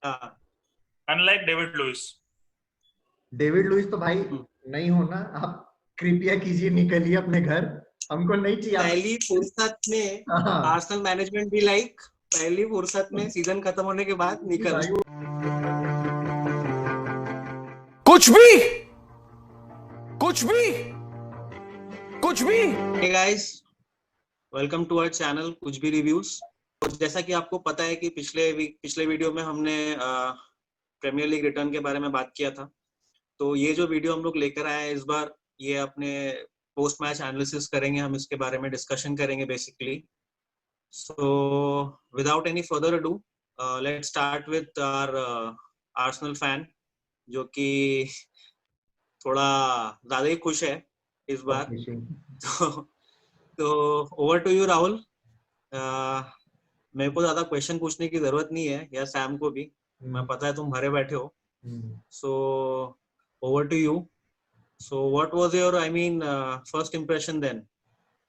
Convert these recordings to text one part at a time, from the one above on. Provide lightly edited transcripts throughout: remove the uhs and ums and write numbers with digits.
Unlike David Louis. David Louis तो भाई नहीं होना, आप कृपया कीजिए, निकलिए अपने घर, हमको नहीं चाहिए। पहली फुर्सत में आर्सेनल मैनेजमेंट भी लाइक पहली फुर्सत में सीजन खत्म होने के बाद निकल। कुछ भी कुछ भी कुछ भी। Hey guys, welcome to our channel कुछ भी रिव्यूज। तो जैसा कि आपको पता है कि पिछले वीडियो में हमने प्रीमियर लीग रिटर्न के बारे में बात किया था। तो ये जो वीडियो हम लोग लेकर आए हैं इस बार, ये अपने पोस्ट मैच एनालिसिस करेंगे, हम इसके बारे में डिस्कशन करेंगे basically. So without any further ado, let's start with our Arsenal fan, जो कि थोड़ा ज्यादा ही खुश है इस बार। तो ओवर टू यू राहुल। मेरे को ज्यादा क्वेश्चन पूछने की जरूरत नहीं है, या सैम को भी, मैं पता है तुम भरे बैठे हो। So over to you. So what was your first impression then?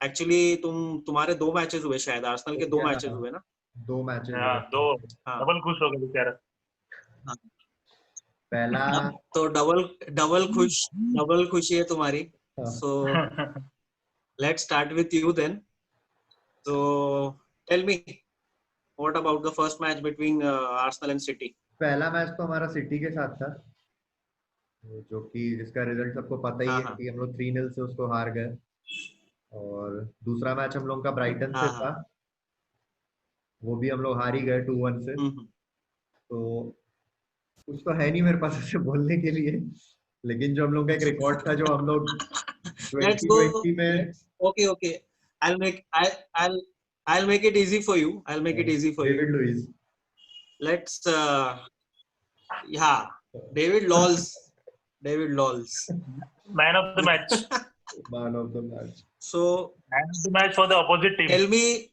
Actually तुम्हारे 2 मैचेस हुए शायद, आर्सेनल के 2 मैचेस हुए ना? 2 मैचेस। दो। डबल खुश हो गए बेचारा। पहला तो डबल खुशी है तुम्हारी। So let's start with you then. So tell me, what about the first match between Arsenal and City? पहला मैच तो हमारा सिटी के साथ था, जो कि जिसका रिजल्ट सबको पता ही है कि हम लोग 3-0 से उसको हार गए। और दूसरा मैच हम लोग का ब्राइटन से था, वो भी हम लोग हार ही गए 2-1 से। तो कुछ तो है नहीं मेरे पास ऐसे बोलने के लिए, लेकिन जो हम लोग का एक रिकॉर्ड था, जो हम लोग 2020 में। Okay. I'll make it easy for you. David Louis. Let's David Lawls. Man of the match. Man of the match. So Man of the match for the opposite team.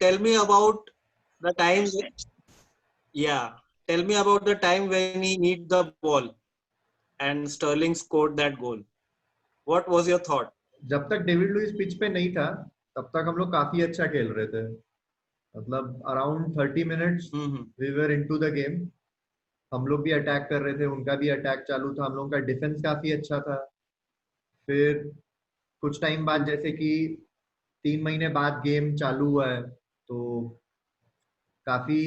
Tell me about the time. Tell me about the time when he hit the ball and Sterling scored that goal. What was your thought? जब तक David Louis pitch पे नहीं था तब तक हम लोग काफी अच्छा खेल रहे थे। मतलब around 30 minutes we were into the game. हम लोग भी अटैक कर रहे थे, उनका भी अटैक चालू था, हम लोग का डिफेंस काफी अच्छा था। फिर कुछ टाइम बाद, जैसे कि 3 महीने बाद गेम चालू हुआ है, तो काफी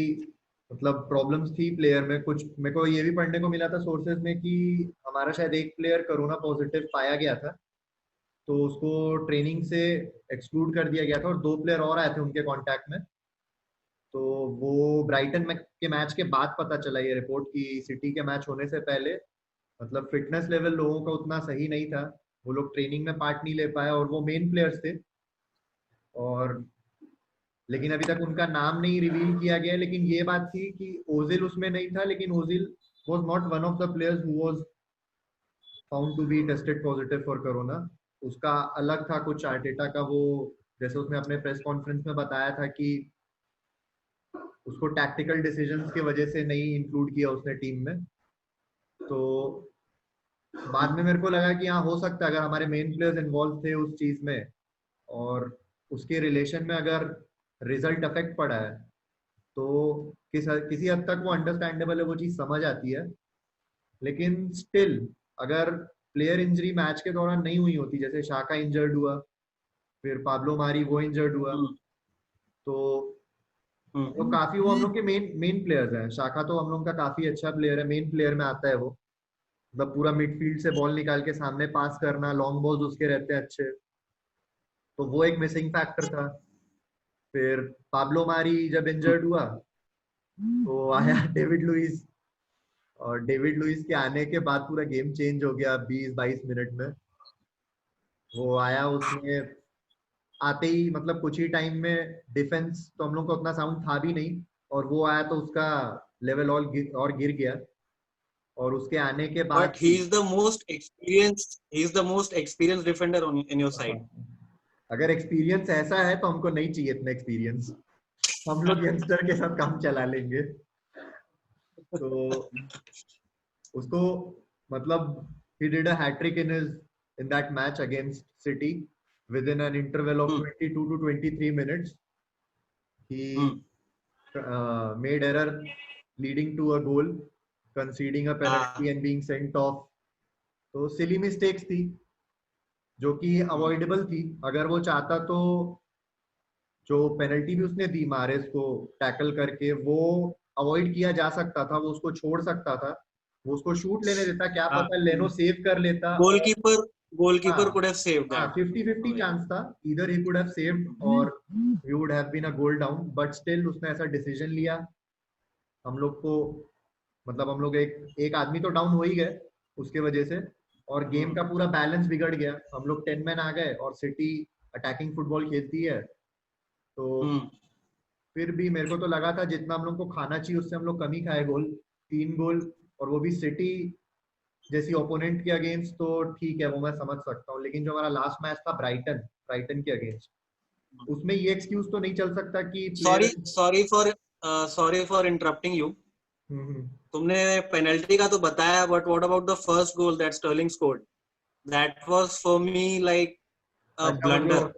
मतलब प्रॉब्लम्स थी प्लेयर में। कुछ मेरे को ये भी पढ़ने को मिला था सोर्सेज में कि हमारा शायद एक प्लेयर कोरोना पॉजिटिव पाया गया था, तो उसको ट्रेनिंग से एक्सक्लूड कर दिया गया था, और 2 प्लेयर और आए थे उनके कांटेक्ट में। तो वो ब्राइटन के मैच के बाद पता चला ये रिपोर्ट कि सिटी के मैच होने से पहले मतलब फिटनेस लेवल लोगों का उतना सही नहीं था, वो लोग ट्रेनिंग में पार्ट नहीं ले पाए, और वो मेन प्लेयर्स थे। और लेकिन अभी तक उनका नाम नहीं रिवील किया गया। लेकिन ये बात थी कि ओजिल उसमें नहीं था, लेकिन Ozil was not one of the players who was found to be tested positive for corona. उसका अलग था कुछ आर्टेटा का, वो जैसे उसने अपने प्रेस कॉन्फ्रेंस में बताया था कि उसको टैक्टिकल डिसीजंस की वजह से नहीं इंक्लूड किया उसने टीम में। तो बाद में मेरे को लगा कि हाँ, हो सकता है अगर हमारे मेन प्लेयर्स इन्वॉल्व थे उस चीज में, और उसके रिलेशन में अगर रिजल्ट अफेक्ट पड़ा है, तो किसी हद तक वो अंडरस्टैंडेबल है, वो चीज समझ आती है। लेकिन स्टिल अगर प्लेयर इंजरी मैच के दौरान नहीं हुई होती, जैसे शाका इंजर्ड हुआ, फिर पाब्लो मारी वो इंजर्ड हुआ, तो हम लोग काफी, वो हम लोग के मेन प्लेयर्स हैं। शाका तो हम लोग का काफी अच्छा प्लेयर है, मेन प्लेयर में आता है वो। मतलब पूरा मिडफील्ड से बॉल निकाल के सामने पास करना, लॉन्ग बॉल्स उसके रहते हैं अच्छे, तो वो एक मिसिंग फैक्टर था। फिर पाब्लो मारी जब इंजर्ड हुआ तो आया डेविड लुइस, और डेविड लुइस के आने के बाद पूरा गेम चेंज हो गया 20-22 मिनट में। वो आया, उसने आते ही मतलब कुछ ही टाइम में डिफेंस तो हम लोग को उतना साउंड था भी नहीं, और वो आया तो उसका लेवल और गिर गया। और उसके आने के बाद But he is the most experienced defender in your side. अगर एक्सपीरियंस ऐसा है तो हमको नहीं चाहिए इतना एक्सपीरियंस, हम लोग यंगस्टर के साथ काम चला लेंगे। तो उसको मतलब he did a hat-trick in that match against City within an interval of 22 to 23 minutes. He made error leading to a goal, conceding a penalty and being Saint of. तो सिली मिस्टेक्स थी जो कि avoidable थी। अगर वो चाहता तो जो पेनल्टी भी उसने दी मारेस को टैकल करके, वो अवॉइड किया जा सकता था, वो उसको छोड़ सकता था, वो उसको शूट लेने देता, क्या पता लेनो सेव कर लेता। गोलकीपर कुड हैव सेव्ड हाँ, दैट। 50-50 चांस था, इधर ही कुड हैव सेव्ड और we would have been a goal down, but still उसने ऐसा डिसीजन लिया। हम लोग को मतलब हम लोग एक आदमी तो डाउन हो ही गए उसके वजह से, और गेम का पूरा बैलेंस बिगड़ गया। हम लोग 10 मैन आ गए और सिटी अटैकिंग फुटबॉल खेलती है, तो फिर भी मेरे को तो लगा था जितना हम लोग को खाना चाहिए उससे हम लोग कम ही खाए गोल, 3 गोल, और वो भी सिटी जैसी ओपोनेंट के अगेंस्ट। तो ठीक है, वो मैं समझ सकता हूँ, लेकिन जो हमारा लास्ट मैच था ब्राइटन के अगेंस्ट, उसमें ये एक्सक्यूज तो नहीं चल सकता कि सॉरी फॉर इंटरप्टिंग यू। तुमने पेनल्टी का तो बताया, but what about the first goal that Sterling scored? That was for me like a blunder.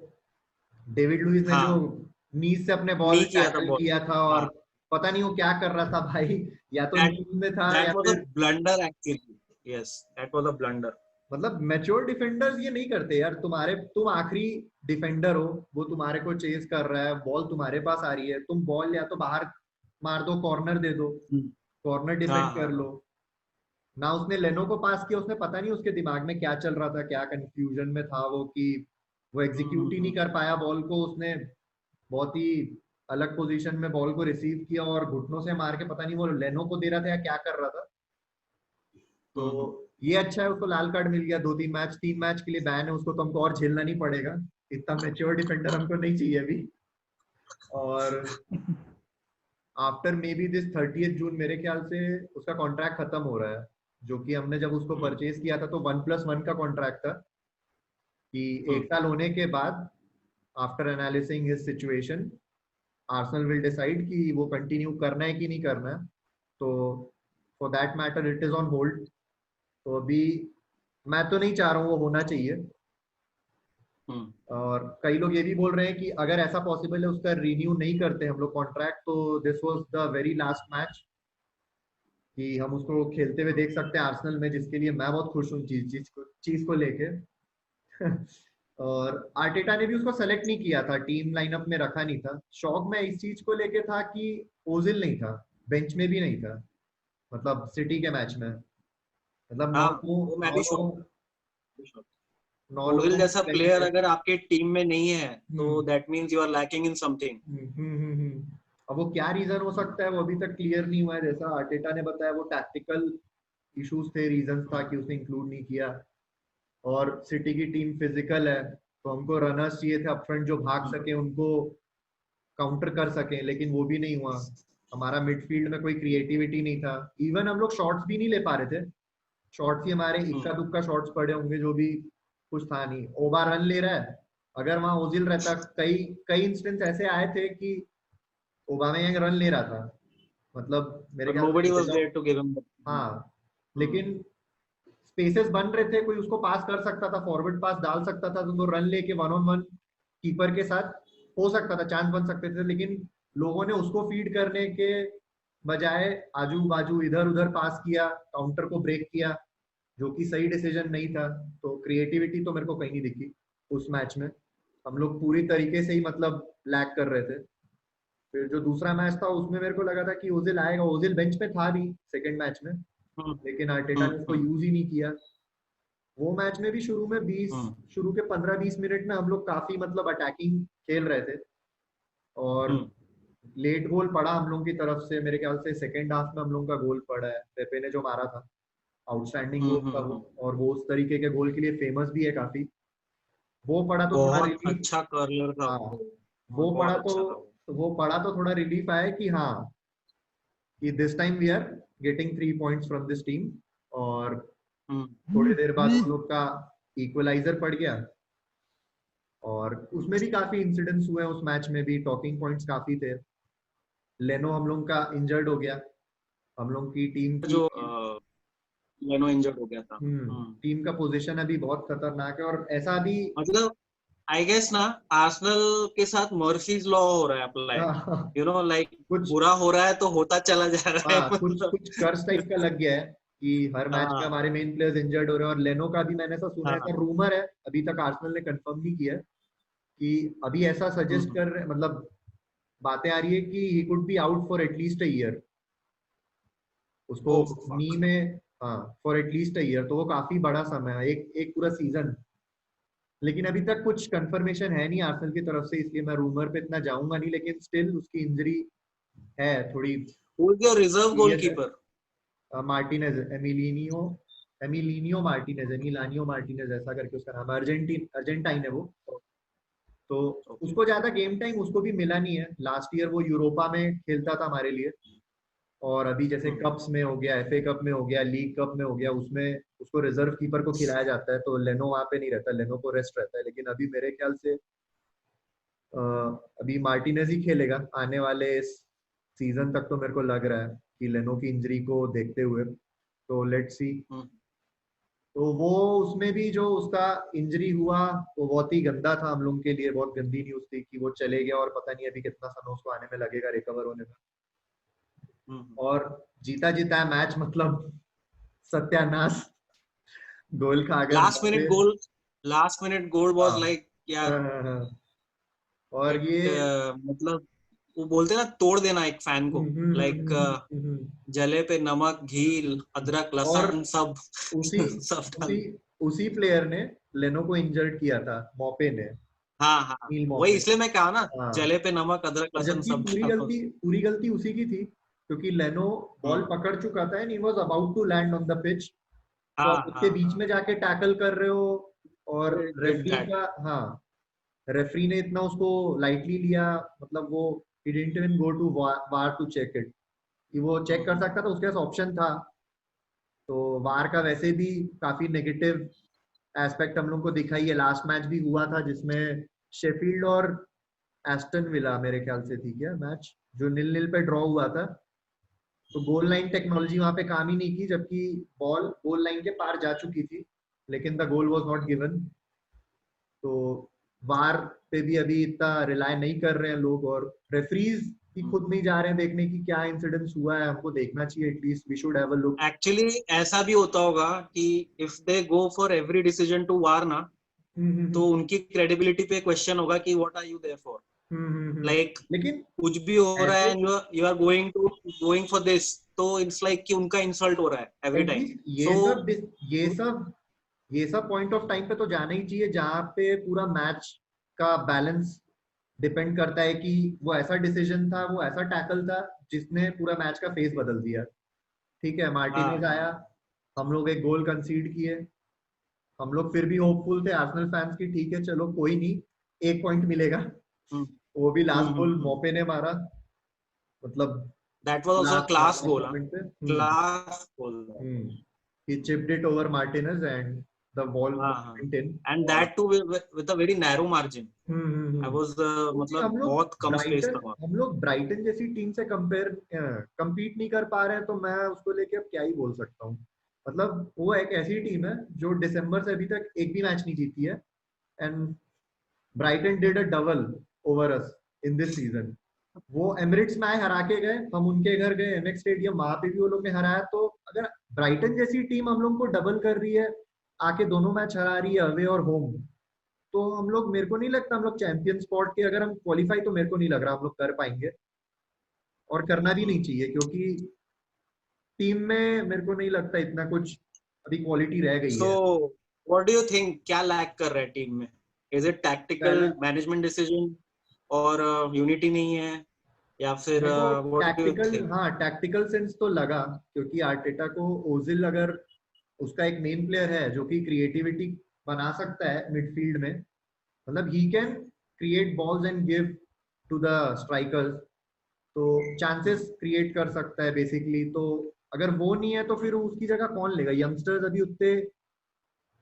David Luiz ने जो नीज से अपने बॉल टैकल किया था और पता नहीं वो क्या कर रहा था भाई, या तो नीज में था या फिर blunder actually. Yes, that was a blunder. मतलब मैच्योर डिफेंडर्स तुम नहीं करते यार। तुम आखिरी डिफेंडर हो, वो तुम्हारे को चेज कर रहा है, बॉल तुम्हारे पास आ रही है, तुम बॉल या तो बाहर मार दो, कॉर्नर दे दो, कॉर्नर डिफेंड कर लो ना। उसने लेनो को पास किया, उसने पता नहीं उसके दिमाग में क्या चल रहा था, क्या कंफ्यूजन में था वो, कि वो एग्जीक्यूट ही नहीं कर पाया बॉल को। उसने बहुत ही अलग पोजीशन में बॉल को रिसीव किया और घुटनों से मार के पता नहीं वो लेनो को दे रहा था या क्या कर रहा था। तो ये अच्छा है, उसको लाल कार्ड मिल गया। 3 मैच के लिए बैन है उसको, तो हमको और झेलना नहीं पड़ेगा। इतना मैच्योर डिफेंडर हमको नहीं चाहिए अभी। और after may be this 30th जून मेरे ख्याल से उसका कॉन्ट्रैक्ट खत्म हो रहा है, जो कि हमने जब उसको परचेज किया था तो 1+1 का कॉन्ट्रैक्ट था, कि 1 साल होने के बाद after analysing his situation Arsenal will decide कि वो कंटिन्यू करना है कि नहीं करना है। तो for that matter it is on hold. तो अभी मैं तो नहीं चाह रहा हूँ वो होना चाहिए। और कई लोग ये भी बोल रहे हैं कि अगर ऐसा पॉसिबल है उसका रिन्यू नहीं करते हम लोग कॉन्ट्रैक्ट, तो this was the very last match कि हम उसको खेलते हुए देख सकते हैं आर्सेनल में, जिसके लिए मैं बहुत खुश हूँ चीज को लेके। और आर्टेटा ने भी उसको सेलेक्ट नहीं किया था, टीम लाइनअप में रखा नहीं था। शौक में इस चीज को लेके था कि ओजिल नहीं था, बेंच में भी नहीं था, मतलब सिटी के मैच में। मतलब ओजिल जैसा प्लेयर अगर आपके टीम में नहीं है तो that means you are lacking in something. अब वो क्या रीजन हो सकता है वो अभी तक क्लियर नहीं हुआ है। जैसा आर्टेटा ने बताया वो टैक्टिकल इश्यूज थे, रीजंस था कि उसने इंक्लूड नहीं किया। और सिटी की टीम फिजिकल है, तो हमको रनर्स चाहिए थे अपफ्रंट जो भाग सके, उनको काउंटर कर सके, लेकिन वो भी नहीं हुआ। हमारा मिडफील्ड में कोई क्रिएटिविटी नहीं था, इवन हम लोग शॉट्स भी नहीं ले पा रहे थे। शॉट्स ही हमारे इक्का दुक्का शॉट्स पड़े होंगे, जो भी कुछ था नहीं। ओबा रन ले रहा है, अगर वहां ओजिल रहता, कई कई इंस्टेंस ऐसे आए थे कि ओबामेयांग रन ले रहा था, मतलब मेरे ख्याल से। हाँ, लेकिन स्पेसेस बन रहे थे, कोई उसको पास कर सकता था, फॉरवर्ड पास डाल सकता था, तो रन लेके 1-on-1 कीपर के साथ हो सकता था, चांस बन सकते थे। लेकिन लोगों ने उसको फीड करने के बजाय आजू बाजू इधर उधर पास किया, काउंटर को ब्रेक किया, जो कि सही डिसीजन नहीं था। तो क्रिएटिविटी तो मेरे को कहीं नहीं दिखी उस मैच में। हम लोग पूरी तरीके से ही मतलब लैग कर रहे थे। फिर जो दूसरा मैच था उसमें मेरे को लगा था कि ओजिल आएगा, ओजिल बेंच पे था भी सेकंड मैच में, लेकिन आर्टेटा ने उसको यूज ही नहीं किया। वो मैच में भी शुरू के 15-20 मिनट में हम लोग काफी मतलब अटैकिंग खेल रहे थे, और लेट गोल पड़ा हम लोगों की तरफ से। मेरे ख्याल से सेकेंड हाफ में हम लोगों का गोल पड़ा है, पेपे ने जो मारा था, आउटस्टैंडिंग गोल था वो, और वो उस तरीके के गोल के लिए फेमस भी है काफी। वो पड़ा तो थोड़ा रिलीफ, अच्छा कर्लर था वो पड़ा तो थोड़ा रिलीफ आया कि हाँ, कि this time we are getting 3 points from this team. और थोड़ी देर बाद हम लोग का इक्वलाइजर पड़ गया, और उसमें भी काफी इंसिडेंट्स हुए उस मैच में भी, टॉकिंग पॉइंट्स काफी थे। लेनो हम लोग का इंजर्ड हो गया, हम लोग की टीम की जो लेनो इंजर्ड हो गया था। टीम का पोजीशन अभी बहुत खतरनाक है, और ऐसा भी मतलब आई गेस ना आर्सेनल के साथ मर्फीज लॉ हो रहा है अप्लाई, हाँ, यू नो लाइक कुछ बुरा हो रहा है तो होता चला जा रहा है हाँ कुछ मतलब। कुछ कर्स टाइप का लग गया है कि हर मैच में हाँ हमारे मेन प्लेयर्स इंजर्ड हो रहे हैं। और लेनो का भी मैंने ऐसा सुना है, हाँ। ऐसा रूमर है, अभी तक आर्सेनल ने कंफर्म नहीं किया है, कि अभी ऐसा सजेस्ट हम्म। कर रहे, मतलब बातें आ रही है कि he could be out for at least a year, उसको ओह नी फक। में, हाँ फॉर एटलीस्ट अ ईयर, तो वो काफी बड़ा समय है, एक एक पूरा सीजन। लेकिन अभी तक कुछ कंफर्मेशन है नहीं आर्सेनल की तरफ से, इसलिए मैं रूमर पे इतना जाऊंगा नहीं, लेकिन स्टिल उसकी इंजरी है थोड़ी who is your reserve serious है। गोलकीपर? मार्टिनेज, एमिलिनियो एमिलिनियो मार्टिनेज, एमिलानियो मार्टिनेज ऐसा करके उसका नाम है, अर्जेंटाइन है वो। तो ओके। उसको ज्यादा गेम टाइम उसको भी मिला नहीं है, लास्ट ईयर वो यूरोपा में खेलता था हमारे लिए, और अभी जैसे हम्म कप्स में हो गया, एफए कप में हो गया, लीग कप में हो गया, उसमें उसको रिजर्व कीपर को खिलाया जाता है, तो लेनो वहां पे नहीं रहता, लेनो को रेस्ट रहता है। लेकिन अभी मेरे ख्याल से अभी मार्टिनेज ही खेलेगा आने वाले इस सीजन तक, तो मेरे को लग रहा है कि लेनो की इंजरी को देखते हुए, तो लेट्स सी। हम्म। तो वो उसमें भी जो उसका इंजरी हुआ वो बहुत ही गंदा था हम लोग के लिए, बहुत गंदी न्यूज थी कि वो चले गया, और पता नहीं अभी कितना समय उसको आने में लगेगा रिकवर होने में। हम्म। और जीता जीता मैच, मतलब सत्यानाश, गोल खा गए लास्ट मिनट मौके। गोल, लास्ट मिनट गोल वाज हाँ लाइक यार, हाँ हाँ हाँ। और एक ये मतलब वो बोलते हैं ना तोड़ देना एक फैन को, लाइक हम्म। जले पे नमक घी अदरक और लहसुन सब उसी सब उसी डाल। उसी प्लेयर ने लेनो को इंजर्ड किया था, मॉपे ने, हाँ हाँ, नील वही मॉपे। इसलिए मैं कहा ना, हाँ, जले पे नमक अदरक और लहसुन जबकि सब पूरी डालो। गलती पूरी गलती उसी की थी, क्योंकि लेनो बॉल हम्म। पकड़ चुका था and he was about to land on the pitch, तो हाँ आप उसके हाँ बीच हाँ। में जाके टैकल कर रहे हो, और डिड रेफरी दैट। का, हाँ रेफरी ने इतना उसको लाइटली लिया, मतलब वो he didn't even go to VAR to check it, कि वो चेक कर सकता था, उसके पास ऑप्शन था। तो वार का वैसे भी काफी नेगेटिव एस्पेक्ट हम लोग को दिखाई है। लास्ट मैच भी हुआ था जिसमें शेफील्ड और एस्टन विला मेरे ख्याल से थी क्या मैच, जो 0-0 पे ड्रॉ हुआ था, तो गोल लाइन टेक्नोलॉजी वहां पे काम ही नहीं की, जबकि बॉल गोल लाइन के पार जा चुकी थी, लेकिन the goal was not given. तो वार पे भी अभी इतना रिलाय नहीं कर रहे हैं लोग, और रेफरीज भी खुद नहीं जा रहे हैं देखने की क्या इंसिडेंस हुआ है, हमको देखना चाहिए at least, we should have a look. Actually ऐसा भी होता होगा कि if they go for every decision to war ना, तो उनकी क्रेडिबिलिटी पे क्वेश्चन होगा कि what are you there for, like लेकिन कुछ भी हो रहा है ऐसे and you are going for this, तो इट्स लाइक कि उनका इंसल्ट हो रहा है एवरी टाइम। एटलीस्ट सो ये सब ये सब पॉइंट ऑफ टाइम पे तो जाना ही चाहिए, जहाँ पे पूरा मैच का बैलेंस डिपेंड करता है, कि वो ऐसा डिसीजन था, वो ऐसा टैकल था जिसने पूरा मैच का फेस बदल दिया। ठीक है, हाँ मार्टिनेज हाँ। आया, हम लोग एक गोल कंसीड किए, हम लोग फिर भी होपफुल थे आर्सेनल फैंस की, ठीक है चलो कोई नहीं, एक पॉइंट मिलेगा। हम्म वो भी लास्ट हम्म गोल हम्म। मौपे ने मारा, मतलब that was also last class last goal, moment पे। Class goal. he chipped it over Martinez and the ball हाँ हाँ, went in। एंड और that too with a very narrow margin. I hmm. Was क्योंकि मतलब बहुत कम space था वहाँ। हम लोग ब्राइटन जैसी टीम से कंपेयर compete नहीं कर पा रहे हैं, तो मैं उसको लेके अब क्या ही बोल सकता हूँ। मतलब वो एक ऐसी टीम है जो दिसंबर से अभी तक एक भी मैच नहीं जीती है, and Brighton did a double over us in this season. वो एमिरेट्स में आए, हरा के गए, हम उनके घर गए एमएक्स स्टेडियम, वहां पे भी वो लोग ने हराया। तो अगर ब्राइटन जैसी टीम हम लोग को डबल कर रही है, आके दोनों मैच हरा रही है अवे और होम, तो हम लोग, मेरे को नहीं लगता हम लोग चैंपियन स्पॉट के, अगर हम क्वालिफाई, तो मेरे को नहीं लग रहा हम लोग कर पाएंगे, और करना भी नहीं चाहिए, क्योंकि टीम में मेरे को नहीं लगता इतना कुछ अभी क्वालिटी रह गई सो है। व्हाट डू यू थिंक, क्या लैक कर रहा है टीम में? इज इट टैक्टिकल पहला, मैनेजमेंट डिसीजन, और यूनिटी नहीं है, या फिर मेरे को what do you tactical, think? हाँ टैक्टिकल सेंस तो लगा, क्योंकि आर्टेटा को ओजिल अगर उसका एक मेन प्लेयर है जो कि क्रिएटिविटी बना सकता है मिडफील्ड में, मतलब he can create balls and give to the strikers, तो चांसेस क्रिएट कर सकता है बेसिकली। तो अगर वो नहीं है तो फिर उसकी जगह कौन लेगा? यंगस्टर्स अभी उतने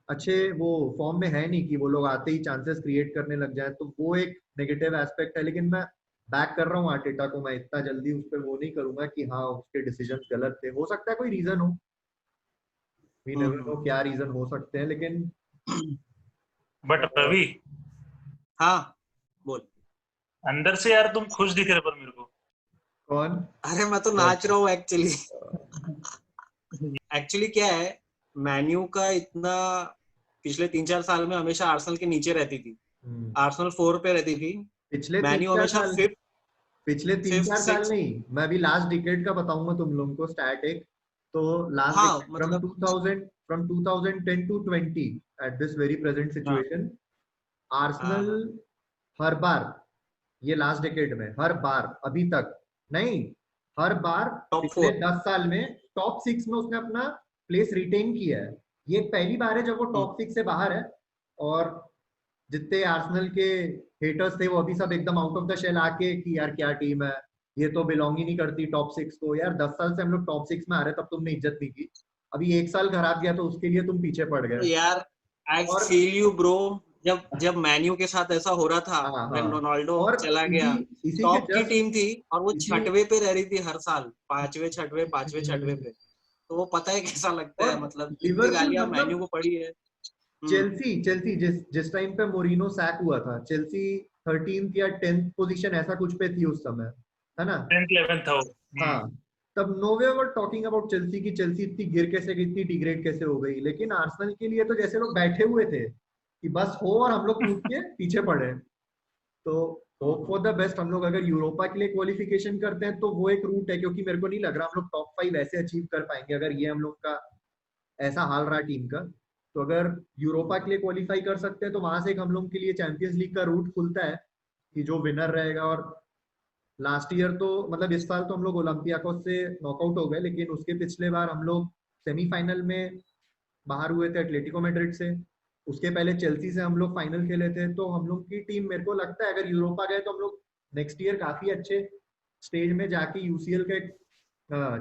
अच्छे वो फॉर्म में है नहीं कि वो लोग आते ही चांसेस क्रिएट करने लग जाए, तो वो एक नेगेटिव एस्पेक्ट है। लेकिन मैं बैक कर रहा हूँ आर्टेटा को, मैं इतना जल्दी उस पर वो नहीं करूंगा कि हाँ उसके डिसीजन गलत थे, हो सकता है कोई रीजन हो, वी नेवर नो क्या रीजन हो सकते हैं, लेकिन बट रवि, हाँ बोल। अंदर से यार तुम खुश दिख रहे पर मेरे को। कौन? अरे मैं तो नाच रहा हूँ एक्चुअली। एक्चुअली क्या है, मैन्यू का इतना पिछले 3-4 साल में हमेशा आर्सेनल के नीचे रहती थी। आर्सेनल 4 पे रहती थी, पिछले मैन्यू 3-4 हमेशा साल, 5th पिछले 3-4 साल 6। नहीं, मैं अभी लास्ट डिकेड का बताऊंगा तुम लोगों को स्टैट एक। तो लास्ट हाँ डिकेड मतलब from 2010 to 20 at this very present हाँ सिचुएशन, हाँ आर्सेनल हाँ हर बार, ये लास्ट डिकेड में हर बार, अभी तक नहीं, हर बार टॉप पिछले 4। 10 साल में टॉप 6 में उसने अपना प्लेस रिटेन किया है। ये पहली बार है जब वो टॉप 6 से बाहर है। और जितने आर्सेनल के हेटर्स थे वो अभी सब एकदम आउट ऑफ द शेल आके कि यार क्या टीम है, ये तो बिलोंग ही नहीं करती टॉप 6 को। यार 10 साल से हम लोग टॉप 6 में आ रहे तब तुमने इज्जत नहीं की, अभी एक साल खराब गया तो उसके लिए तुम पीछे पड़ तो गए। यार आई और फील यू ब्रो, जब जब मैन्यू के साथ ऐसा हो रहा था, हाँ व्हेन हाँ, रोनाल्डो और चला इसी गया, इसी के टॉप की जस्ट टीम थी और वो इसी 6वें पे रह रही थी हर साल, 5वें 6वें 5वें 6वें पे। तो वो पता है कैसा लगता और है, मतलब इतनी लिवरपूल गालियां मैन्यू मतलब को पड़ी है। चेल्सी चेल्सी जिस टाइम पे मोरिनो सैक हुआ था, चेल्सी 13th या 10th पोजीशन ऐसा कुछ पे थी उस समय, है ना? 10th 11th था वो। हाँ, तब no we were talking about Chelsea की चेल्सी इतनी गिर कैसे गई, इतनी डिग्रेड कैसे हो गई। लेकिन आर्सेनल के लिए तो जैसे लोग बैठे हुए थे कि बस हो और हम लोग कूद के पीछे पड़े। तो होप फॉर द बेस्ट, हम लोग अगर यूरोपा के लिए क्वालिफिकेशन करते हैं तो वो एक रूट है, क्योंकि मेरे को नहीं लग रहा हम लोग टॉप 5 ऐसे अचीव कर पाएंगे अगर ये हम लोग का ऐसा हाल रहा टीम का। तो अगर यूरोपा के लिए क्वालिफाई कर सकते हैं तो वहां से एक हम लोग के लिए चैंपियंस लीग का रूट खुलता है कि जो विनर रहेगा। और लास्ट ईयर तो मतलब इस साल तो हम लोग ओलंपियाकोस से नॉकआउट हो गए, लेकिन उसके पिछले बार हम लोग सेमीफाइनल में बाहर हुए थे एटलेटिको मैड्रिड से। उसके पहले चेल्सी से हम लोग फाइनल खेले थे। तो हम लोग की टीम, मेरे को लगता है अगर यूरोपा गए तो हम लोग नेक्स्ट ईयर काफी अच्छे स्टेज में जाके यूसीएल का एक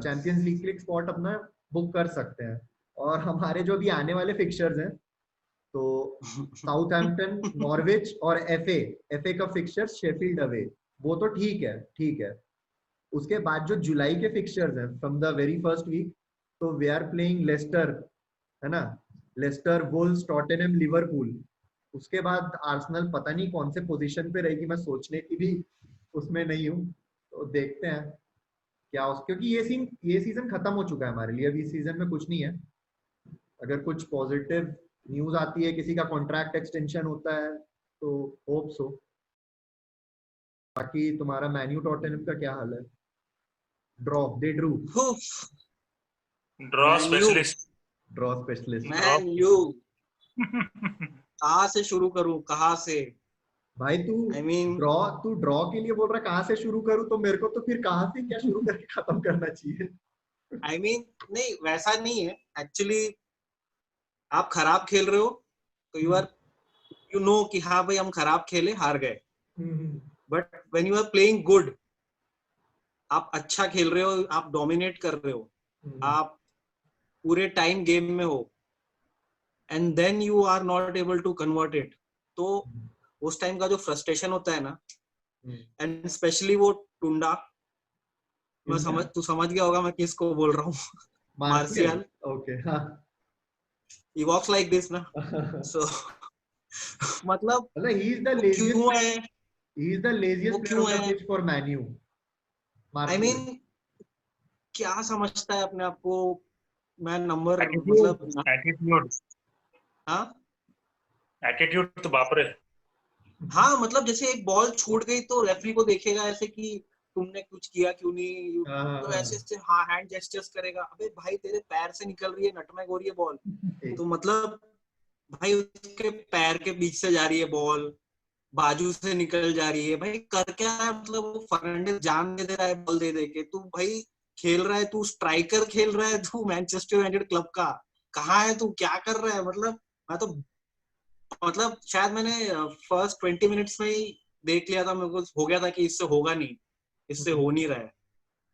चैंपियंस लीग के लिए स्पॉट अपना बुक कर सकते हैं। और हमारे जो भी आने वाले फिक्चर्स हैं, तो साउथहैम्पटन, नॉर्विच और एफए का फिक्चर्स, शेफील्ड अवे, वो तो ठीक है, ठीक है। उसके बाद जो जुलाई के फिक्चर्स हैं from the very first week, तो वी आर प्लेइंग लेस्टर, है ना, लेस्टर, वुल्व्स, टॉटनहम, लिवरपूल। उसके बाद आर्सेनल पता नहीं कौन से पोजीशन पे रहेगी, मैं सोचने की भी उसमें नहीं हूँ। तो देखते हैं क्या क्योंकि ये सीजन खत्म हो चुका है हमारे लिए, अभी इस सीजन में कुछ नहीं है। अगर कुछ पॉजिटिव न्यूज आती है, किसी का कॉन्ट्रैक्ट एक्सटेंशन होता है तो होप सो। बाकी तुम्हारा मैन्यू टॉटनहम का क्या हाल है? ड्रॉ, दे Drew, draw menu specialist. Draw specialist. Draw. Menu कहाँ से शुरू करूं, कहाँ से? भाई तू आई मीन ड्रॉ के लिए बोल रहा, कहाँ से शुरू करूं? तो मेरे को तो फिर कहाँ से क्या शुरू करके खत्म करना चाहिए। नहीं वैसा नहीं है एक्चुअली। आप खराब खेल रहे हो तो यू आर, यू नो कि हाँ भाई हम खराब खेले, हार गए। But when you are playing good, आप अच्छा खेल रहे हो, आप डोमिनेट कर रहे हो, आप पूरे टाइम गेम में हो, and then you are not able to convert it, तो उस टाइम का जो फ्रस्ट्रेशन होता है ना, एंड स्पेशली वो टुंडा, तू समझ गया होगा मैं किसको बोल रहा हूँ। मार्शियल, ओके, हाँ। he walks like this ना, so मतलब he is the वो laziest क्यों player, है, he is the laziest वो player क्यों on the है? pitch for Man U, I Martial. Mean क्या समझता है अपने आप को? मैं नंबर एटीट्यूड, मतलब एटीट्यूड, हाँ एटीट्यूड तो बाप रे। हाँ, मतलब जैसे एक बॉल छूट गई तो रेफरी को देखेगा ऐसे कि तुमने कुछ किया क्यों नहीं, तो ऐसे हाँ हैंड जेस्चर्स करेगा। अबे भाई तेरे पैर से निकल रही है, नटमैग हो रही है बॉल, तो मतलब भाई उसके पैर के बीच से जा रही है बॉल, बाजू से निकल जा रही है, भाई कर क्या रहा है? मतलब वो फर्नांडिस जान दे रहा है बॉल दे दे के, तू भाई खेल रहा है, तू स्ट्राइकर खेल रहा है, तू मैनचेस्टर यूनाइटेड क्लब का, कहाँ है तू, क्या कर रहा है? मतलब मैं तो मतलब शायद मैंने फर्स्ट 20 मिनट्स में ही देख लिया था, मेरे को हो गया था कि इससे होगा नहीं, इससे हो नहीं रहा है।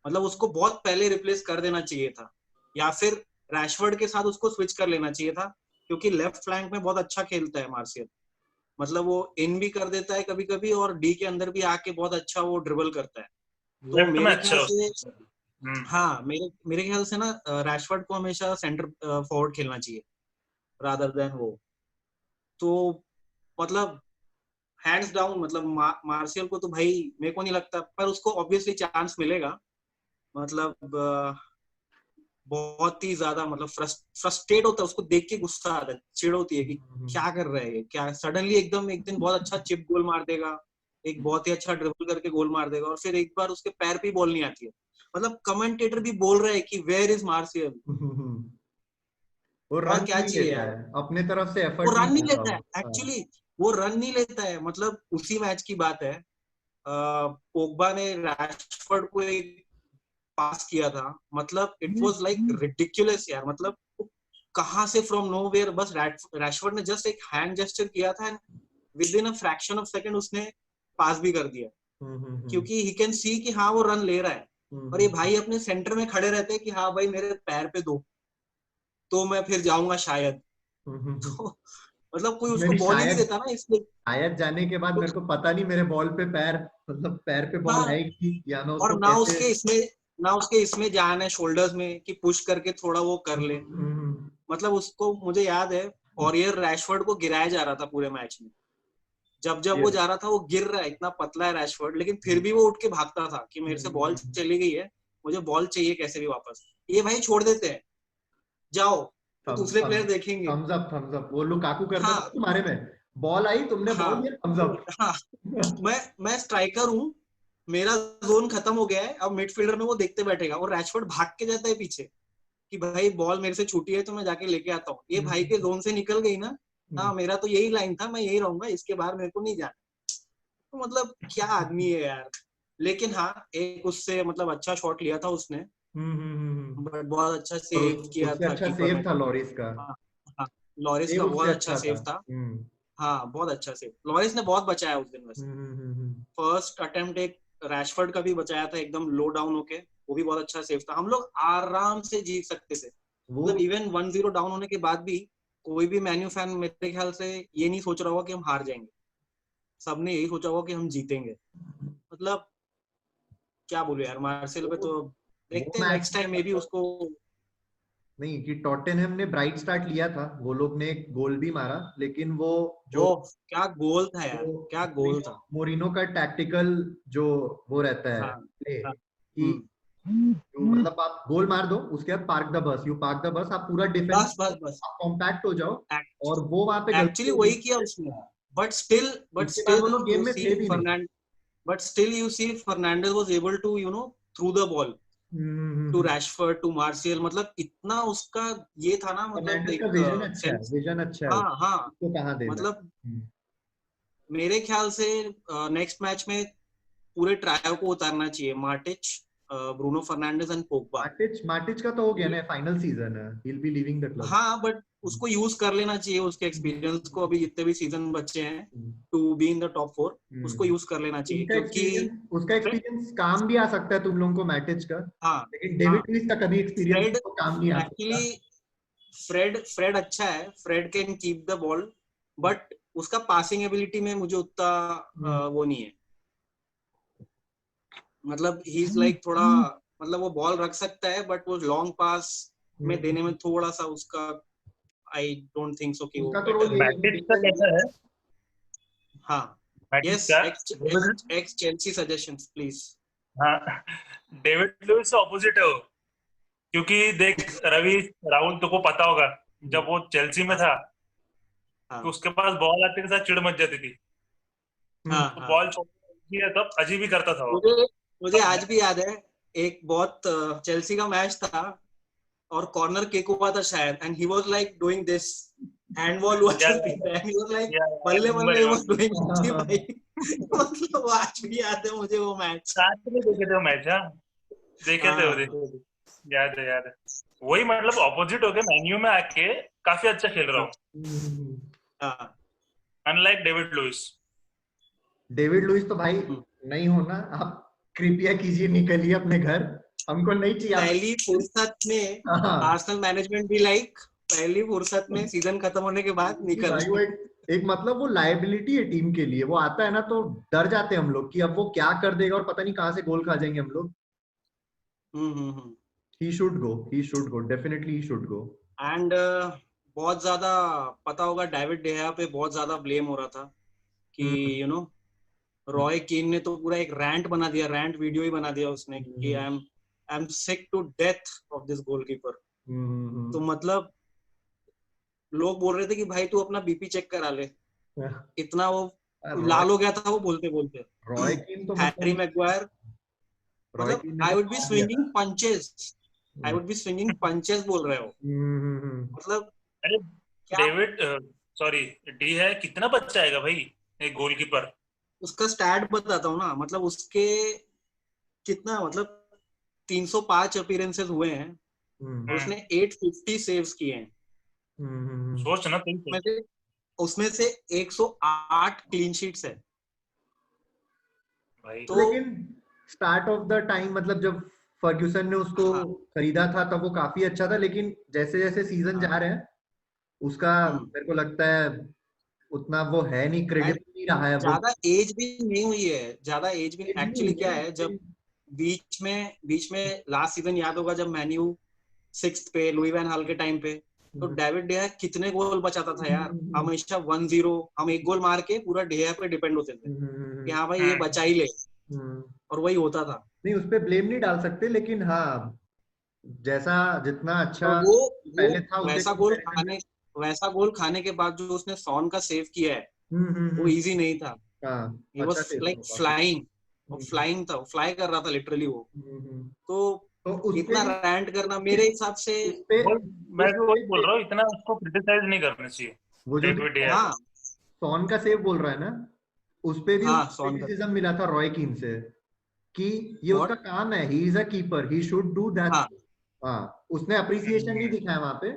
मतलब उसको बहुत पहले रिप्लेस कर देना चाहिए था, या फिर रैशवर्ड के साथ उसको स्विच कर लेना चाहिए था, क्योंकि लेफ्ट फ्लैंक में बहुत अच्छा खेलता है मार्शियल। मतलब वो इन भी कर देता है कभी कभी, और डी के अंदर भी आके बहुत अच्छा वो ड्रिबल करता है। तो लेफ्ट में मेरे अच्छा ख्याल से है। हाँ, मेरे ख्याल से ना रैशवर्ड को हमेशा सेंटर फॉरवर्ड खेलना चाहिए रादर देन वो। तो मतलब हैंड्स डाउन मतलब मार्शियल को तो भाई मेरे को नहीं लगता, पर उसको ऑब्वियसली चांस मिलेगा। मतलब बहुत ही ज्यादा मतलब फ्रस्ट्रेट होता है, उसको देख के गुस्सा आता है, चिढ़ होती है कि क्या कर रहा है, क्या सडनली एकदम एक दिन बहुत अच्छा चिप गोल मार देगा, एक बहुत ही अच्छा ड्रिबल करके गोल मार देगा, और फिर एक बार उसके पैर पे बॉल नहीं आती है। मतलब कमेंटेटर भी बोल रहे हैं कि वेयर इज मार्शियल। वो और रन क्या नहीं चाहिए लेता यार, है, अपने तरफ से वो एफर्ट नहीं रन नहीं करता लेता है वो। हाँ। एक्चुअली, वो रन नहीं लेता है। मतलब उसी मैच की बात है, पोग्बा ने रैशफोर्ड को एक पास किया था, मतलब इट वाज लाइक रिडिकुलस यार। मतलब कहां से फ्रॉम नोवेयर बस रैशफोर्ड ने जस्ट एक हैंड जेस्चर किया था and with in a fraction of second उसने पास भी कर दिया, क्योंकि ही कैन सी कि हाँ वो रन ले रहा है। और ये भाई अपने सेंटर में खड़े रहते हैं कि हाँ भाई मेरे पैर पे दो तो मैं फिर जाऊंगा शायद। तो मतलब कोई उसको मेरी बॉल ही नहीं शायद देता ना, इसलिए। शायद जाने के बाद तो, मेरे को पता नहीं मेरे बॉल पे पैर, मतलब पैर पे बॉल हाँ, आएगी या मैं और उसको कैसे। ना उसके इसमें जान है शोल्डर्स में कि पुश करके थोड़ा वो कर ले। हम्म। मतलब उसको मुझे याद है, और ये रैशफोर्ड को गिराया जा रहा था पूरे मैच में, जब जब ये वो जा रहा था वो गिर रहा है, इतना पतला है रैशफोर्ड, लेकिन फिर भी वो उठ के भागता था कि मेरे से बॉल चली गई है, मुझे बॉल चाहिए कैसे भी वापस। ये भाई छोड़ देते हैं, जाओ तो दूसरे प्लेयर देखेंगे। थम्स अप वो लुकाकू करता था हाँ तुम्हारे में, बॉल आई तुमने बॉल हाँ दिया, थम्स अप। हाँ, मैं स्ट्राइकर हूँ, मेरा जोन खत्म हो गया है, अब मिडफील्डर में वो देखते बैठेगा और रैशफोर्ड भाग के जाता है पीछे कि भाई बॉल मेरे से छूटी है तो मैं जाके लेके आता हूँ। ये भाई के जोन से निकल गई ना, हाँ मेरा तो यही लाइन था, मैं यही रहूंगा, इसके बाहर मेरे को नहीं जाना। तो मतलब क्या आदमी है यार। लेकिन हाँ, एक उससे मतलब अच्छा शॉट लिया था उसने, बट बहुत अच्छा और सेव किया उससे था अच्छा कीपर ने। सेव था लॉरिस का। हाँ हाँ, लॉरिस सेव का उससे बहुत अच्छा अच्छा था। सेव था। हाँ बहुत अच्छा सेव, लॉरिस ने बहुत बचाया उस दिन वैसे। फर्स्ट अटेम्प्ट एक रैशफोर्ड का भी बचाया था एकदम लो डाउन होके, वो भी बहुत अच्छा सेव था। हम लोग आराम से जीत सकते थे, वो मतलब इवन 1-0 डाउन होने के बाद भी कोई भी मैन्यू फैन मेरे ख्याल से ये नहीं सोच रहा होगा कि हम हार जाएंगे, सबने यही सोचा होगा कि हम जीतेंगे। मतलब क्या बोलूं यार, मार्सेल पे तो वो देखते हैं match next time may be उसको। नहीं कि टॉटेनहम ने ब्राइट स्टार्ट लिया था, वो लोग ने एक गोल भी मारा, लेकिन वो जो ओह क्या गोल था यार, वो क्या गोल था। मोरिनो का टैक्टिकल जो वो रहता है हाँ प्ले, हाँ। कि जो मतलब आप गोल मार दो उसके बाद park the bus, you park the bus, आप पूरा डिफेंस बस बस बस, आप कॉम्पैक्ट हो जाओ। और वो वहां पे गलती एक्चुअली हो वही गई, किया उसने। बट स्टिल बट उसके बाद वो स्टिल लोग गेम यू में सी थे भी नहीं। फर्नांड but still you see Fernandes was able to through the ball to Rashford to Martial. मतलब इतना उसका ये था ना, मतलब फर्नांडिस का एक विजन अच्छा है, सेंस। विजन अच्छा है, हाँ हाँ, उसको कहाँ देना है। मतलब मेरे ख्याल से नेक्स्ट मैच में पूरे ट्रायो को उतारना चाहिए, मार्टिच, ब्रूनो फर्नांडिस एंड पोग्बा। माटिच का तो हो गया ना, फाइनल सीजन है, he will be leaving the club. हाँ बट उसको यूज कर लेना चाहिए, उसके एक्सपीरियंस को, अभी जितने भी सीजन बचे हैं to be in the top 4, उसको यूज कर लेना चाहिए क्योंकि उसका एक्सपीरियंस काम भी आ सकता है तुम लोगों को मैटिच का, हाँ लेकिन हाँ, डेविड लुइस का कभी एक्सपीरियंस फ्रेड तो काम नहीं आ सकता। एक्चुअली, फ्रेड अच्छा है, Fred can keep the ball, but उसका पासिंग एबिलिटी में मुझे उतना वो नहीं है। मतलब ही इज लाइक थोड़ा, मतलब वो बॉल रख सकता है बट वो लॉन्ग पास में देने में थोड़ा सा उसका, आई डोंट थिंक सो कि वो उसका तो रोल बेटर है। यही है, मैटिच का कैसा है? हाँ मैटिच यस, का David, x Chelsea suggestions please. हाँ, डेविड लुइस से ऑपोजिट है वो। क्योंकि देख रवि राहुल तुमको पता होगा, जब वो चेल्सी में हाँ था तो हाँ उसके पास बॉल आते के साथ चिढ़ मच जाती थी, हाँ तो हाँ। बॉल छोड़ती है तब अजीब ही करता था वो। मुझे मुझे अब आज भी याद है, एक बहुत चेल्सी का मैच था और कॉर्नर किक हुआ था शायद, and he was like doing this, handball हुआ या, चलती है, ही वाज लाइक या, बल्ले बल्ले ही वाज डूइंग हाँ, भाई। मतलब वो आज भी याद है मुझे वो मैच। साथ में देखे थे वो मैच, हाँ देखे थे वो, हाँ देखे थे। याद है, याद है। वही मतलब ऑपोजिट हो गया, मेन्यू में आके काफी अच्छा खेल रहा हूँ, हाँ। Unlike David Louis. David Louis तो भाई नहीं होना, आप कृपया कीजिए, निकलिए अपने घर, हमको नहीं चाहिए आप। पहली फुर्सत में हाँ, आर्सेनल मैनेजमेंट भी लाइक, पहली फुर्सत में सीजन खत्म होने के बाद नहीं निकल। भाई वो एक मतलब वो लायबिलिटी है टीम के लिए, वो आता है ना तो डर जाते हैं हम लोग कि अब वो क्या कर देगा और पता नहीं कहाँ से गोल खा जाएंगे हम लोग। Hmm. He should go definitely, he should go. And बहुत ज्यादा पता होगा डेविड डेहा पे बहुत ज्यादा ब्लेम हो रहा था कि यू नो रॉय कीन ने तो पूरा एक रैंट बना दिया, रैंट वीडियो ही बना दिया उसने कि I am sick to death of this goalkeeper. तो मतलब लोग बोल रहे थे कि भाई तू अपना बीपी चेक करा ले, इतना वो लाल हो गया था वो बोलते बोलते। रॉय कीन तो हैरी मैगवायर रॉय मतलब कीन ने आई तो वुड बी मार दिया स्विंगिंग था। Punches, I would be swinging punches बोल रहे हो। मतलब अरे क्या डेविड, सॉरी, डी है, कितना बच्चा आएगा भाई एक गोलकीपर? उसका स्टैट बताता हूँ ना, मतलब उसके कितना मतलब 305 अपीयरेंसेस हुए हैं और उसने 850 सेव्स किए हैं। सोच ना तुम उसमें से उसमें से 108 क्लीन शीट्स है। भाई। तो लेकिन स्टार्ट ऑफ द टाइम मतलब जब फर्ग्यूसन ने उसको हाँ खरीदा था तब वो काफी अच्छा था, लेकिन जैसे जैसे सीजन जा हाँ रहे हैं उसका मेरे को लगता है उतना वो है नहीं, एंड क्रेडिबल नहीं रहा है वो। ज्यादा एज भी नहीं हुई है, ज्यादा एज भी एज नहीं एक्चुअली हुई क्या है है, जब लेकिन बीच में लास्ट सीजन याद होगा जब मैन्यू 6th पे लुई वैन हाल के टाइम पे, तो डेविड डेया कितने गोल बचाता था यार, हमेशा 1-0, हम एक गोल मार के पूरा डेया पे डिपेंड होते थे कि हाँ भाई ये बचा ही ले, और वही होता था। नहीं, उस पे ब्लेम नहीं डाल सकते, लेकिन हाँ जैसा जितना अच्छा और वो पहले था उससे वैसा गोल कंपैरिजन में। खाने वैसा गोल खाने के बाद जो उसने सॉन का सेव किया है वो इजी नहीं था। हाँ ही अच्छा वाज थे लाइक वो काफी। फ्लाइंग, वो हम्म, फ्लाइंग था, वो फ्लाई कर रहा था लिटरली वो। हम्म। तो तो उस पे इतना भी रैंट करना मेरे हिसाब से उस पे बोल, मैं उस भी वही बोल पे रहा हूँ, इतना उसको क्रिटिसाइज नहीं करना चाहिए वो जो डेविड डिया हाँ को। सोन का सेव बोल रहा है ना, उस पे भी हाँ उसको सॉन का क्रिटिसिज्म मिला था रॉय कीन से कि ये उसका व्हाट काम है, he is a keeper, he should do that. हाँ हाँ, उसने अप्रिसिएशन नहीं दिखाया वहां पे,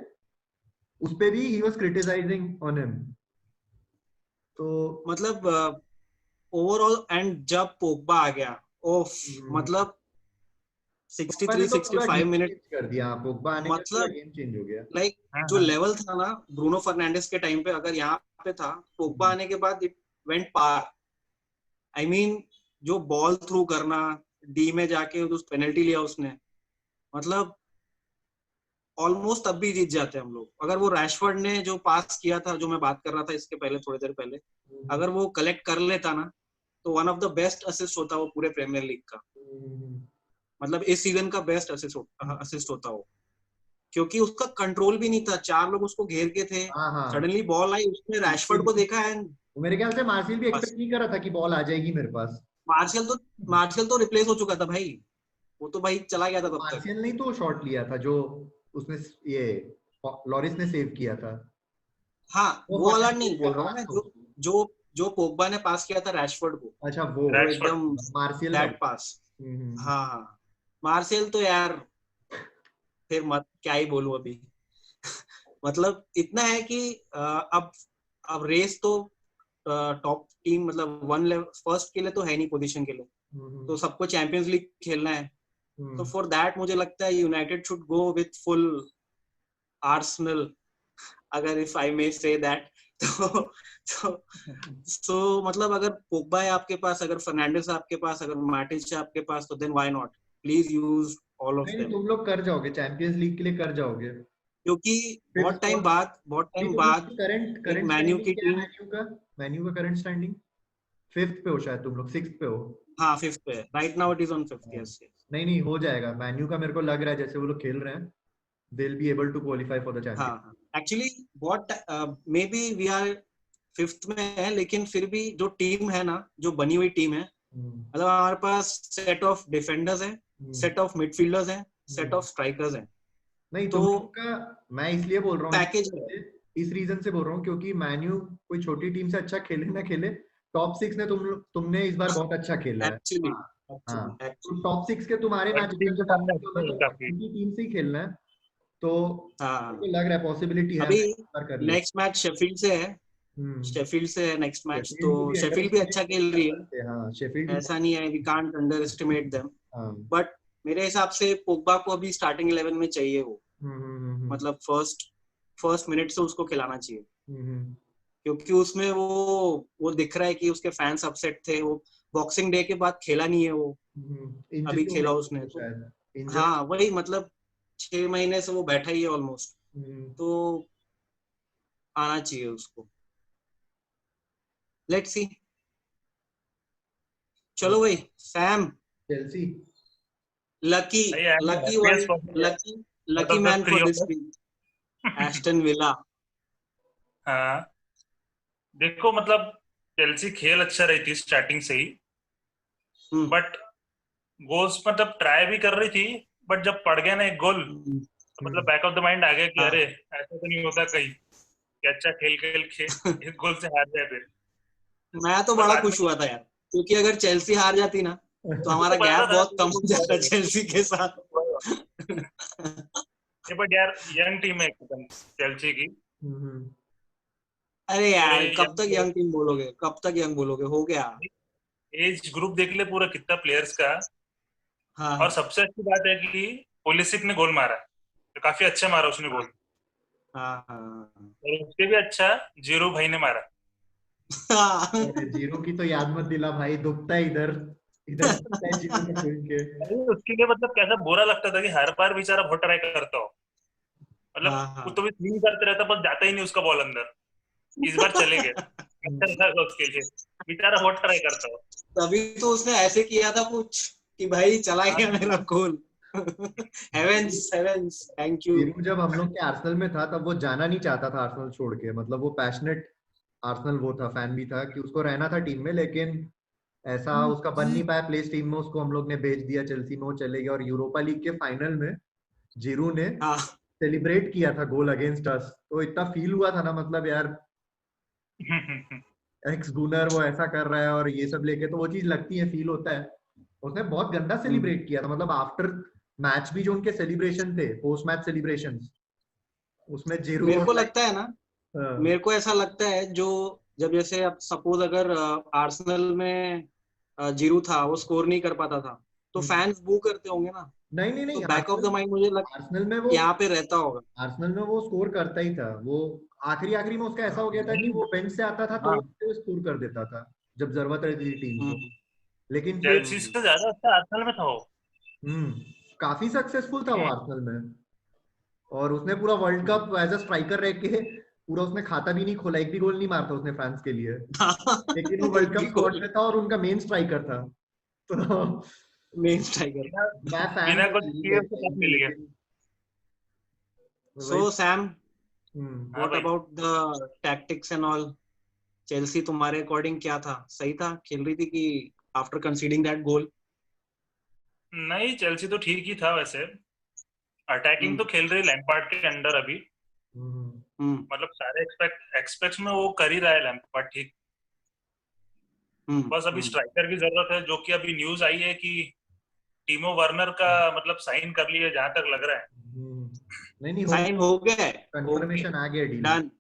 उस पे भी he was criticising on him. तो मतलब ओवरऑल एंड जब पोग्बा आ गया, ओफ, मतलब पोग्बा ने 63 तो पूरा 65 गेम मिनट, चेंज कर दिया, पोग्बा आने के बाद पूरा मतलब गेम चेंज हो गया। लाइक हाँ जो हाँ। लेवल था ना ब्रूनो फर्नांडिस के टाइम पे अगर यहाँ पे था, पोग्बा आने के बाद इट वेंट पार। आई मीन जो बॉल थ्रू करना, डी में जाके उस पेनल्टी लिया उसने, मतलब ऑलमोस्ट तब भी जीत जाते हम लोग अगर वो रैशफोर्ड ने जो पास किया था, जो मैं बात कर रहा था इसके पहले थोड़ी देर पहले, अगर वो कलेक्ट कर लेता ना तो one of the best assist होता वो पूरे प्रीमियर लीग का, मतलब इस सीजन का बेस्ट असिस्ट होता वो, क्योंकि उसका कंट्रोल भी नहीं था, चार लोग उसको घेर के थे, हाँ हाँ, सडनली बॉल आई, उसने रैशफोर्ड को देखा एंड मेरे ख्याल से मार्शियल भी बस। एक्सपेक्ट नहीं कर रहा था कि बॉल आ जाएगी मेरे पास। मार्शल तो रिप्लेस हो चुका था भाई, वो तो भाई चला गया था तब तक। मार्शियल ने तो शॉट लिया था जो उसने, ये लॉरिस ने सेव किया था, हाँ वो वो वाला फर्नांडिस नहीं का बोल रहा हूँ पास मैं, था जो उसको। जो जो पोग्बा ने पास किया था रैशफोर्ड को, अच्छा वो वो रैशफोर्ड। एकदम मार्शियल का। That pass. हम्म। हाँ हाँ, मार्शल तो यार फिर मत क्या ही बोलूं अभी। मतलब इतना है कि अब रेस तो टॉप टीम मतलब वन लेवल फर्स्ट के लिए तो है नहीं, पोजीशन के लिए तो सबको चैंपियंस लीग खेलना है, तो फॉर दैट मुझे लगता है United should go with full Arsenal, अगर if I may say that. तो मतलब अगर पोग्बा है आपके पास, अगर फर्नांडिस है आपके पास, अगर मैटिच है आपके पास, तो then why not, please use all of नहीं नहीं, देम। तुम लोग कर जाओगे चैंपियंस लीग के लिए, कर जाओगे। क्योंकि फिर बहुत अभी टाइम तुम लोग बाद का करंट एक करंट मैन्यू स्टैंडिंग की क्या है? टीम, मैन्यू का करंट स्टैंडिंग फिफ्थ पे हो शायद, तुम लोग सिक्स्थ पे हो। हाँ फिफ्थ पे, right now it is on fifth, हाँ। यस। नहीं नहीं, हो जाएगा मैन्यू का, मेरे को लग रहा है जैसे वो लोग खेल रहे हैं, they will be able to qualify for the हाँ चैंपियन। हाँ, actually what maybe we are fifth में है, लेकिन फिर भी जो टीम है ना, जो बनी हुई टीम है, मतलब हमारे पास सेट ऑफ डिफेंडर्स है, सेट ऑफ मिडफील्डर्स है, सेट ऑफ स्ट्राइकर्स है, नहीं तो तुम लोग का, मैं इसलिए बोल रहा हूँ पैकेज है। इस रीजन से बोल रहा हूँ क्योंकि मैन्यू कोई छोटी टीम से अच्छा खेले ना खेले, टॉप सिक्स ने तुमने इस बार बहुत अच्छा खेला है। एक्चुअली हाँ, एक्चुअली तो एक्चुअली टॉप सिक्स के तुम्हारे बड़ी मैच टीम के सामने तो अच्छे हैं काफी। छोटी टीम से ही खेलना है, तो मेरे को हाँ, लग रहा है पॉसिबिलिटी है अभी मैच बार कर ले। नेक्स्ट मैच शेफील्ड से है, हम्म। शेफील्ड से है नेक्स्ट मैच, तो शेफील्ड को भी अंडर शेफील्ड भी एस्टिमेट अच्छा नहीं खेल कर रही है, सकते, हाँ शेफील्ड भी ऐसा नहीं है, we can't underestimate them, हाँ। बट मेरे हिसाब से पोग्बा को अभी स्टार्टिंग 11 में चाहिए वो, मतलब फर्स्ट मिनट से उसको खिलाना चाहिए, हम्म। क्योंकि उसमें वो दिख रहा है कि उसके फैंस अपसेट थे, वो बॉक्सिंग डे के बाद खेला नहीं है वो, इंजरी अभी हो खेला गई उसने थी तो। शायद, इंजर्ड। हाँ वही, मतलब 6 महीने से वो बैठा ही है ऑलमोस्ट, तो आना चाहिए उसको, लेट्स सी। चलो भाई Sam, Chelsea. Lucky I am lucky the one, happiest person here lucky out lucky of the man three four of this us. Week, Aston Villa. हाँ, देखो मतलब चेल्सी खेल अच्छा रही थी स्टार्टिंग से ही, बट गोल्स मतलब ट्राई भी कर रही थी, बट जब पड़ गया ना एक गोल तो मतलब बैक ऑफ द माइंड आ गया कि हाँ। अरे ऐसा तो नहीं होता कहीं कि अच्छा खेल खेल के एक गोल से हार जाए फिर। मैं तो पर बड़ा बाद में खुश हुआ था यार, क्योंकि अगर चेल्सी हार जाती ना तो हमारा तो पता गैप था बहुत कम हो जाता चेल्सी के साथ। ये बट यार यंग टीम है एकदम चेल्सी की, अरे पूरे यार कब तक यंग यंग टीम बोलोगे, कब तक यंग बोलोगे, हो गया। एज ग्रुप देख ले पूरा कितना प्लेयर्स का। हाँ और हाँ सबसे अच्छी बात है कि पुलिसिक ने गोल मारा, तो काफी अच्छा मारा उसने गोल, हाँ हाँ और उससे भी अच्छा जीरो भाई ने मारा। हाँ। अरे जीरो की तो याद मत दिला भाई, दुखता है इधर, इधर दुखता है जीरो को सुन के। अरे उसके लिए मतलब कैसा बुरा लगता था कि हर बार बेचारा बहुत ट्राई करता हो, मतलब हाँ वो हाँ। तो भी स्विंग करते रहता बस जाता ही नहीं उसका बॉल अंदर। इस बार चले गए, अच्छा लगा उसके लिए, बेचारा बहुत ट्राई करता हो। तभी तो उसने ऐसे किया था कुछ कि भाई चला गया मेरा goal. Heavens heavens thank you. Zero जब हम लोग के आर्सेनल में था तब वो जाना नहीं चाहता था आर्सेनल छोड़ के, मतलब वो पैशनेट आर्सेनल वो था, फैन भी था कि उसको रहना था टीम में, लेकिन ऐसा उसका बन नहीं पाया प्लेस टीम में, उसको हम लोग ने भेज दिया चेल्सी में, वो चले गया। और यूरोपा लीग के फाइनल में जीरू ने हाँ सेलिब्रेट किया था गोल अगेंस्ट अस, तो इतना फील हुआ था ना, मतलब यार एक्स गुनर वो ऐसा कर रहा है और ये सब लेके, तो वो चीज लगती है, फील होता है। उसने बहुत गंदा सेलिब्रेट किया था, मतलब आफ्टर मैच भी जो उनके सेलिब्रेशन थे, पोस्ट मैच सेलिब्रेशन, उसमें जीरू मेरे वाज को लाइक, लगता है ना, मेरे को ऐसा लगता है जो, जब जैसे अब सपोज अगर आर्सेनल में जीरू था, वो स्कोर नहीं कर पाता था, तो फैंस बू करते होंगे ना, नहीं नहीं तो नहीं, बैक ऑफ द माइंड मुझे आर्सेनल में वो, यहाँ पे रहता होगा। आर्सेनल में वो स्कोर करता ही था वो। आखिरी आखिरी में उसका ऐसा हो गया था कि नहीं, वो बेंच से आता था तो हाँ, वो स्कोर कर देता था जब जरूरत रहती थी टीम को, हम्म लेकिन फिर चेल्सी से ज्यादा अच्छा आर्सेनल में था वो। काफी सक्सेसफुल था वो हम्म, आर्सेनल में। और उसने पूरा world cup as a striker रह के पूरा, उसने खाता भी नहीं खोला, एक भी गोल नहीं मारता उसने फ्रांस के लिए, लेकिन वो वर्ल्ड एक भी कप स्क्वाड गोल, में था और उनका मेन स्ट्राइकर था। तो मेन स्ट्राइकर। बिना मैं फैन बिना था कुछ लीग किए एक उसको टाइम कप पे, मिल गया। लेकिन सो वही। सैम, हाँ व्हाट भाई, about the tactics and all, Chelsea तुम्हारे अकॉर्डिंग क्या था, सही था, खेल रही थी कि आफ्टर कंसीडिंग दैट गोल? नहीं चेल्सी तो ठीक ही था वैसे, अटैकिंग तो खेल रही लैम्पार्ड के अंडर अभी, हम्म, मतलब सारे एक्सपेक्ट में वो कर ही रहा है लैम्पार्ड ठीक। बस अभी स्ट्राइकर की जरूरत है, जो कि अभी न्यूज आई है कि टीमो वर्नर का मतलब साइन कर लिए जहां तक लग रहा है। नहीं नहीं, हो साइन हो गया है, ओके, कंफर्मेशन आ गया डील। डन,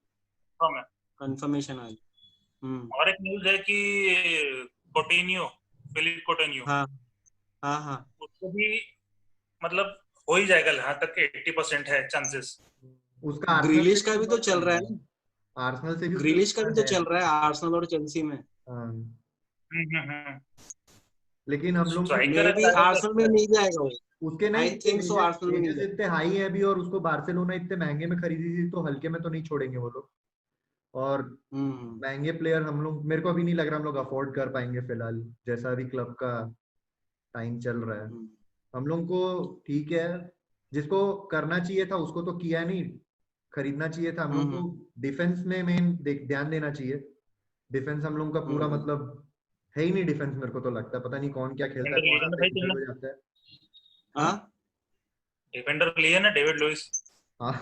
हाँ, मैं कंफर्मेशन आ गई। और एक न्यूज है कि कोटिन्यो, फिलिप कोटिन्यो, हाँ हाँ हाँ। उसको भी मतलब हो ही जाएगा, जहां तक के 80% है चांसेस। उसका आर्सेनल से ग्रिलिश भी का भी तो रूमर चल चल रहा रहा है है, ना, आर्सेनल से भी उसका ग्रिलिश का भी रूमर तो है। चल रहा है आर्सेनल और चेल्सी में। हाँ, हम्म। लेकिन हम लोग को स्ट्राइकर मे बी अच्छा है तो आर्सेनल में अच्छा है। नहीं जाएगा वो, उसके नहीं, आई थिंक सो आर्सेनल में नहीं वेजेस जाएगा। इतने हाई है अभी, और उसको बार्सिलोना इतने महंगे में खरीदी थी, तो हल्के में तो नहीं छोड़ेंगे वो लोग। और हम्म महंगे प्लेयर हम लोग, मेरे को अभी नहीं लग रहा हम लोग अफोर्ड कर पाएंगे फिलहाल, जैसा अभी क्लब का टाइम चल रहा है। हम्म हम लोग को ठीक है, जिसको करना चाहिए था उसको तो किया नहीं, खरीदना चाहिए था हम लोग को। हम्म डिफेंस में मेन ध्यान देना चाहिए। डिफेंस हम लोग का पूरा हम्म। मतलब है ही नहीं डिफेंस, मेरे को तो लगता है पता नहीं कौन क्या खेलता है, डिफेंडर कौन लिए ना आता है भाई इंजर्ड तुमने, हो जाता है। हाँ हाँ डिफेंडर लिए ना डेविड लुइस। हाँ,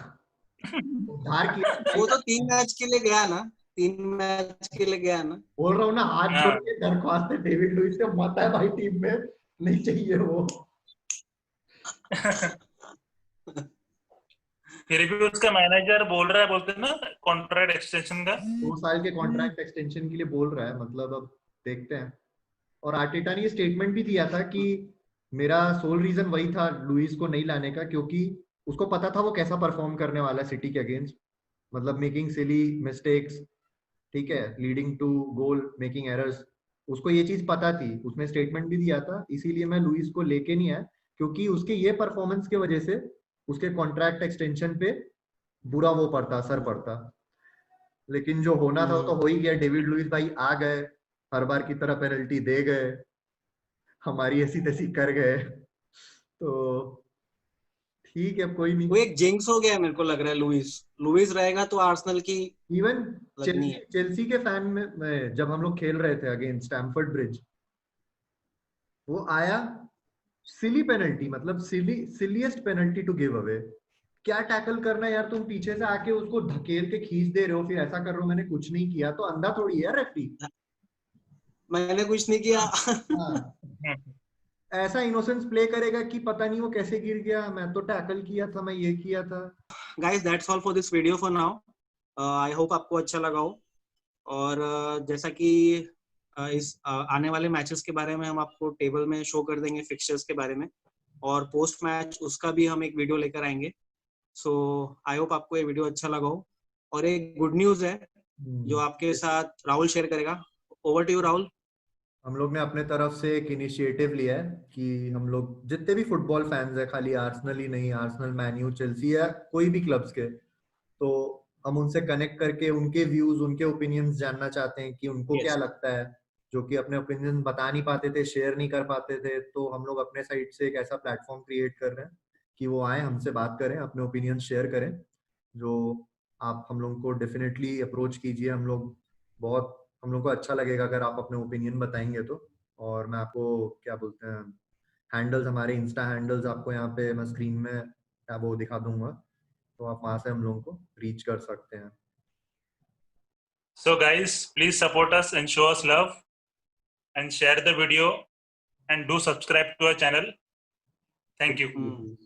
उद्धार किया भाई। वो तो 3 मैच के लिए गया ना, 3 मैच के लिए गया ना। बोल रहा हूँ ना, हाथ जोड़ हाँ, के दरख्वास्त है डेविड लुइस से, मत है भाई टीम में, नहीं चाहिए वो। फिर भी उसका मैनेजर बोल रहा है, बोलते हैं ना कॉन्ट्रैक्ट एक्सटेंशन का। 2 साल के कॉन्ट्रैक्ट एक्सटेंशन के लिए बोल रहा है, मतलब अब देखते हैं। और आर्टेटा ने ये स्टेटमेंट भी दिया था कि मेरा सोल रीजन वही था लुइस को नहीं लाने का, क्योंकि उसको पता था वो कैसा परफॉर्म करने वाला है सिटी के अगेंस्ट, मतलब मेकिंग सिली मिस्टेक्स, ठीक है, leading to goal, making errors. उसको ये चीज पता थी, उसने स्टेटमेंट भी दिया था, इसीलिए मैं लुइस को लेके नहीं आया, क्योंकि उसके ये परफॉर्मेंस की वजह से उसके कॉन्ट्रैक्ट एक्सटेंशन पे बुरा वो पड़ता, असर पड़ता। लेकिन जो होना था वो तो हो ही गया, डेविड लुइस भाई आ गए, हर बार की तरह पेनल्टी दे गए, हमारी ऐसी तैसी कर गए, तो ठीक है, कोई नहीं। वो एक जिंक्स हो गया मेरे को लग रहा है। लुइस रहेगा तो आर्सेनल की इवन लगनी है। चेल्सी के फैन में जब हम लोग खेल रहे थे अगेंस्ट स्टैमफोर्ड ब्रिज, वो आया, सिली पेनल्टी, मतलब सिलीएस्ट पेनल्टी टू गिव अवे। क्या टैकल करना है यार, तुम पीछे से आके उसको धकेल के खींच दे रहे हो, फिर ऐसा कर रहे हो मैंने कुछ नहीं किया, तो अंधा थोड़ी है रेफरी। मैंने कुछ नहीं किया। हाँ, ऐसा इनोसेंस प्ले करेगा कि पता नहीं वो कैसे गिर गया, मैं तो टैकल किया था, मैं ये किया था। Guys that's all for this video for now. I hope आपको अच्छा लगा हो। और जैसा कि इस आने वाले मैचेस के बारे में हम आपको टेबल में शो कर देंगे, फिक्चर्स के बारे में, और पोस्ट मैच उसका भी हम एक वीडियो लेकर आएंगे। सो आई होप आपको ये वीडियो अच्छा लगा हो। और एक गुड न्यूज है जो आपके साथ राहुल शेयर करेगा। Over to you Rahul. हम लोग ने अपने तरफ से एक इनिशिएटिव लिया है कि हम लोग जितने भी फुटबॉल फैंस है, खाली आर्सेनल ही नहीं, आर्सेनल, मैन यू, चेल्सी या कोई भी क्लब्स के, तो हम उनसे कनेक्ट करके उनके व्यूज, उनके ओपिनियंस जानना चाहते हैं कि उनको क्या लगता है, जो कि अपने ओपिनियन बता नहीं पाते थे, शेयर नहीं कर पाते थे। तो हम लोग अपने साइड से एक ऐसा प्लेटफॉर्म क्रिएट कर रहे हैं कि वो आए, हमसे बात करें, अपने ओपिनियन शेयर करें। जो आप हम लोग को डेफिनेटली अप्रोच कीजिए, हम लोग को अच्छा लगेगा अगर आप अपने ओपिनियन बताएंगे तो। और मैं आपको क्या बोलते हैं, हैंडल्स, हमारे इंस्टा हैंडल्स आपको यहाँ पे मैं स्क्रीन में वो दिखा दूंगा, तो आप वहां से हम लोगों को रीच कर सकते हैं। So guys, please support us and show us love and share the video and do subscribe to our channel. Thank you.